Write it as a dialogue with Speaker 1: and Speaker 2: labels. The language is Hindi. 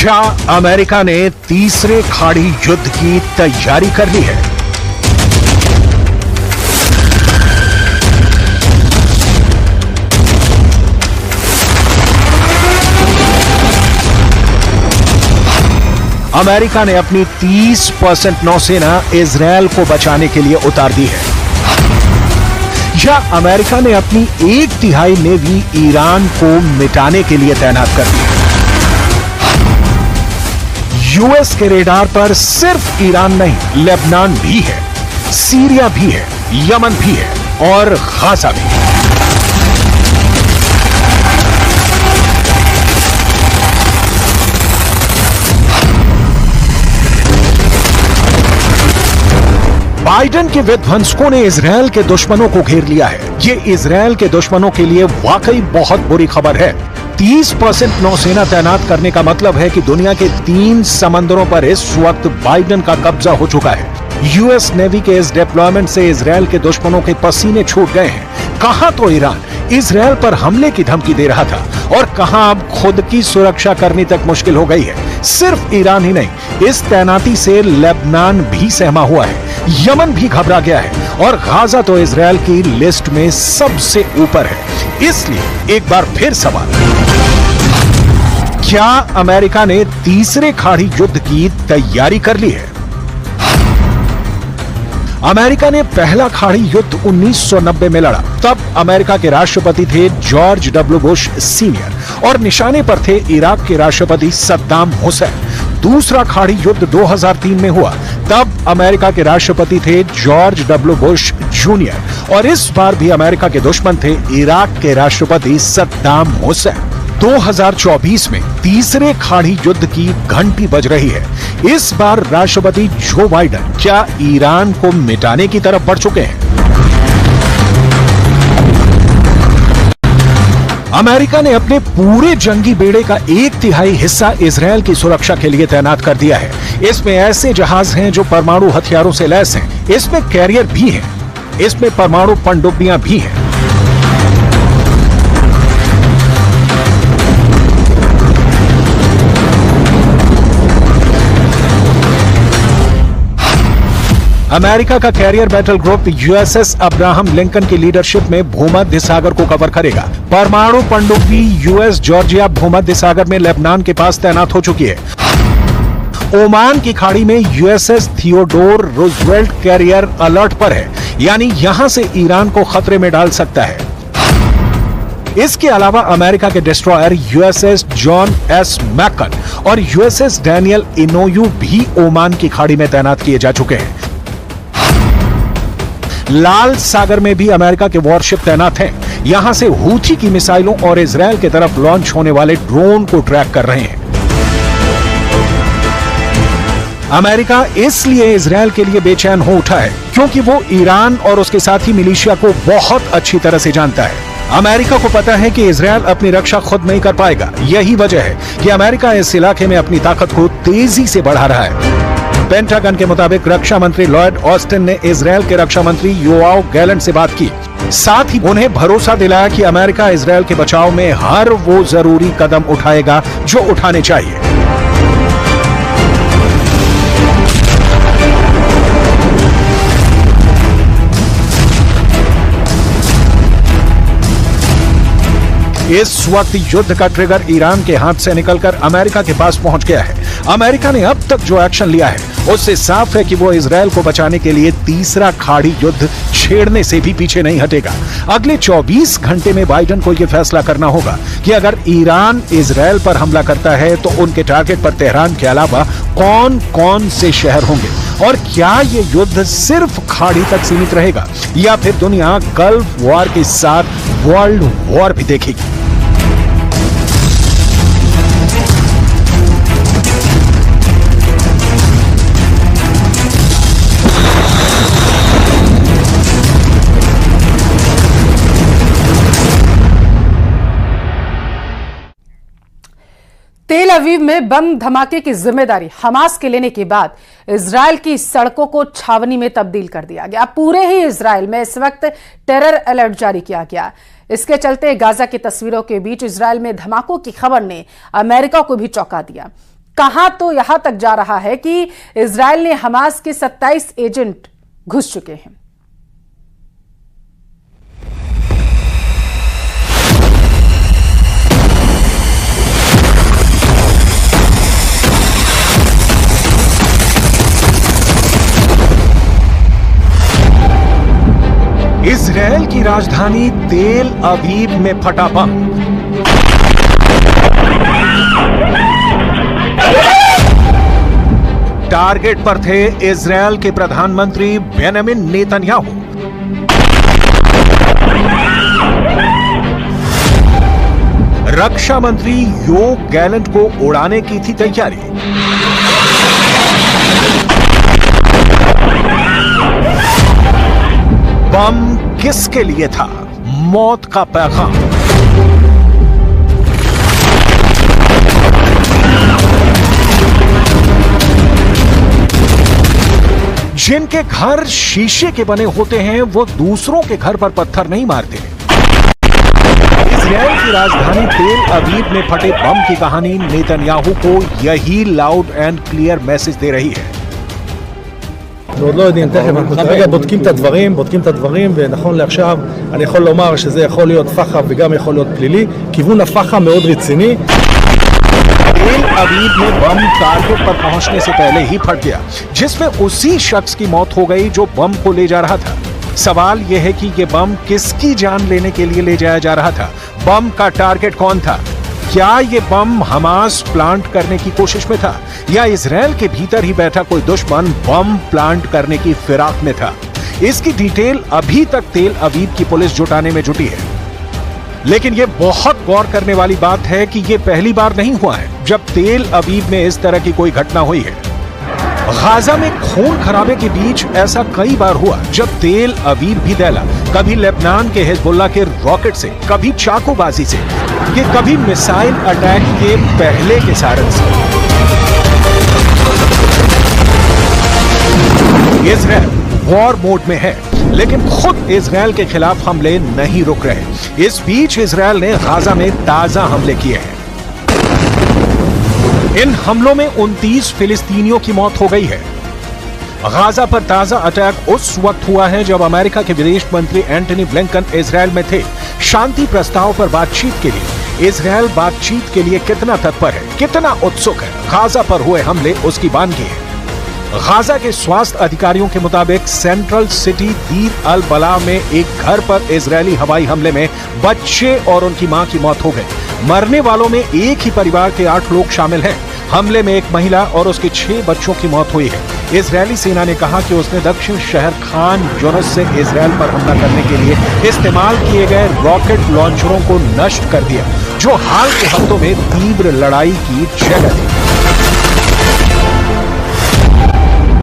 Speaker 1: क्या अमेरिका ने तीसरे खाड़ी युद्ध की तैयारी कर ली है? अमेरिका ने अपनी 30% नौसेना इजरायल को बचाने के लिए उतार दी है, या अमेरिका ने अपनी 1/3 नेवी ईरान को मिटाने के लिए तैनात कर दी है। यूएस के रेडार पर सिर्फ ईरान नहीं, लेबनान भी है, सीरिया भी है, यमन भी है और गाजा भी है। बाइडेन के विध्वंसकों ने इजरायल के दुश्मनों को घेर लिया है। ये इजरायल के दुश्मनों के लिए वाकई बहुत बुरी खबर है। 30% नौसेना तैनात करने का मतलब है कि दुनिया के 3 समंदरों पर इस वक्त बाइडेन का कब्जा हो चुका है। यूएस नेवी के इस डिप्लॉयमेंट से इजरायल के दुश्मनों के पसीने छूट गए हैं। कहां तो ईरान इजरायल पर हमले की धमकी दे रहा था और कहां अब खुद की सुरक्षा करनी तक मुश्किल हो गई है। सिर्फ ईरान ही नहीं, इस तैनाती से लेबनान भी सहमा हुआ है, यमन भी घबरा गया है और गाजा तो इजरायल की लिस्ट में सबसे ऊपर है। इसलिए एक बार फिर सवाल, क्या अमेरिका ने तीसरे खाड़ी युद्ध की तैयारी कर ली है? अमेरिका ने पहला खाड़ी युद्ध 1990 में लड़ा। तब अमेरिका के राष्ट्रपति थे जॉर्ज डब्ल्यू बुश सीनियर और निशाने पर थे इराक के राष्ट्रपति सद्दाम हुसैन। दूसरा खाड़ी युद्ध 2003 में हुआ। तब अमेरिका के राष्ट्रपति थे जॉर्ज डब्ल्यू बुश जूनियर और इस बार भी अमेरिका के दुश्मन थे इराक के राष्ट्रपति सद्दाम हुसैन। 2024 में तीसरे खाड़ी युद्ध की घंटी बज रही है। इस बार राष्ट्रपति जो बाइडेन क्या ईरान को मिटाने की तरफ बढ़ चुके हैं? अमेरिका ने अपने पूरे जंगी बेड़े का 1/3 हिस्सा इजरायल की सुरक्षा के लिए तैनात कर दिया है। इसमें ऐसे जहाज हैं जो परमाणु हथियारों से लैस हैं। इसमें कैरियर भी हैं। इसमें परमाणु पनडुब्बियां भी हैं। अमेरिका का carrier battle group USS Abraham Lincoln की लीडरशिप में भूमध्य सागर को कवर करेगा। परमाणु पनडुब्बी यूएस जॉर्जिया भूमध्य सागर में लेबनान के पास तैनात हो चुकी है। ओमान की खाड़ी में USS Theodore Roosevelt carrier alert पर है, यानी यहां से ईरान को खतरे में डाल सकता है। इसके अलावा अमेरिका के destroyer USS John S McKeon और यूएसएस डैनियल इनोयू भी ओमान की खाड़ी में तैनात किए जा चुके हैं। लाल सागर में भी अमेरिका के वॉरशिप तैनात हैं। यहां से हूथी की मिसाइलों और इजरायल की तरफ लॉन्च होने वाले ड्रोन को ट्रैक कर रहे हैं। अमेरिका इसलिए इजरायल के लिए बेचैन हो उठा है क्योंकि वो ईरान और उसके साथी मिलिशिया को बहुत अच्छी तरह से जानता है। अमेरिका को पता है कि इजरायल अपनी रक्षा खुद नहीं कर पाएगा। यही वजह है कि अमेरिका इस इलाके में अपनी ताकत को तेजी से बढ़ा रहा है। पेंटागन के मुताबिक रक्षा मंत्री लॉयड ऑस्टिन ने इजरायल के रक्षा मंत्री योआव गैलेंट से बात की। साथ ही उन्हें भरोसा दिलाया कि अमेरिका इजरायल के बचाव में हर वो जरूरी कदम उठाएगा जो उठाने चाहिए। इस वक्त युद्ध का ट्रिगर ईरान के हाथ से निकलकर अमेरिका के पास पहुंच गया है। अमेरिका ने अब तक जो एक्शन लिया है उससे साफ है कि वो इजरायल को बचाने के लिए तीसरा खाड़ी युद्ध छेड़ने से भी पीछे नहीं हटेगा। अगले 24 घंटे में बाइडेन को यह फैसला करना होगा कि अगर ईरान इजरायल पर हमला करता है तो उनके टारगेट पर तेहरान के अलावा कौन कौन से शहर होंगे और क्या ये युद्ध सिर्फ खाड़ी तक सीमित रहेगा या फिर दुनिया गल्फ वॉर के साथ वर्ल्ड वॉर भी देखेगी।
Speaker 2: तेल अवीव में बम धमाके की जिम्मेदारी हमास के लेने के बाद इजरायल की सड़कों को छावनी में तब्दील कर दिया गया। पूरे ही इजरायल में इस वक्त टेरर अलर्ट जारी किया गया। इसके चलते गाजा की तस्वीरों के बीच इजरायल में धमाकों की खबर ने अमेरिका को भी चौंका दिया। कहां तो यहां तक जा रहा है कि इजराइल ने हमास के 27 एजेंट घुस चुके हैं।
Speaker 1: इजराइल की राजधानी तेल अवीव में फटा बम। टारगेट पर थे इजराइल के प्रधानमंत्री बेंजामिन नेतन्याहू। रक्षा मंत्री योव गैलेंट को उड़ाने की थी तैयारी। बम किसके लिए था? मौत का पैगाम। जिनके घर शीशे के बने होते हैं वो दूसरों के घर पर पत्थर नहीं मारते। इजराइल की राजधानी तेल अवीव में फटे बम की कहानी नेतन्याहू को यही लाउड एंड क्लियर मैसेज दे रही है।
Speaker 3: ועוד לא יודעים, תכף אנחנו כרגע בודקים את הדברים, ונכון לעכשיו אני יכול לומר שזה יכול להיות פח"ע וגם יכול להיות פלילי. כיוון הפח"ע מאוד רציני.
Speaker 1: तेल अवीव में बम टारगेट पर पहुंचने से पहले ही फट गया, जिसमें उसी शख्स की मौत हो गई जो बम को ले जा रहा था। सवाल यह है कि यह बम किसकी जान लेने के लिए ले जाया जा रहा था? बम का टारगेट कौन था? क्या ये बम हमास प्लांट करने की कोशिश में था या इजराइल के भीतर ही बैठा कोई दुश्मन बम प्लांट करने की फिराक में था? इसकी डिटेल अभी तक तेल अवीव की पुलिस जुटाने में जुटी है। लेकिन यह बहुत गौर करने वाली बात है कि यह पहली बार नहीं हुआ है जब तेल अवीव में इस तरह की कोई घटना हुई है। गाजा में खून खराबे के बीच ऐसा कई बार हुआ जब तेल अवीव भी दहला, कभी लेबनान के हिजबुल्लाह के रॉकेट से, कभी चाकूबाजी से, ये कभी मिसाइल अटैक के पहले के सारन से। इजराइल वॉर मोड में है, लेकिन खुद इजराइल के खिलाफ हमले नहीं रुक रहे। इस बीच इजराइल ने गाजा में ताजा हमले किए हैं। इन हमलों में 29 फिलिस्तीनियों की मौत हो गई है। गाजा पर ताजा अटैक उस वक्त हुआ है जब अमेरिका के विदेश मंत्री एंटनी ब्लिंकन इजराइल में थे। शांति प्रस्ताव पर बातचीत के लिए इजराइल बातचीत के लिए कितना तत्पर है, कितना उत्सुक है, गाजा पर हुए हमले उसकी बानगी है। गाजा के स्वास्थ्य अधिकारियों के मुताबिक सेंट्रल सिटी दीर अल बला में एक घर पर इजरायली हवाई हमले में बच्चे और उनकी मां की मौत हो गई। मरने वालों में एक ही परिवार के 8 लोग शामिल हैं। हमले में एक महिला और उसके 6 बच्चों की मौत हुई है। इजरायली सेना ने कहा कि उसने दक्षिण शहर खान यूनिस से इजराइल पर हमला करने के लिए इस्तेमाल किए गए रॉकेट लॉन्चरों को नष्ट कर दिया, जो हाल के हफ्तों में तीव्र लड़ाई की जगह थी।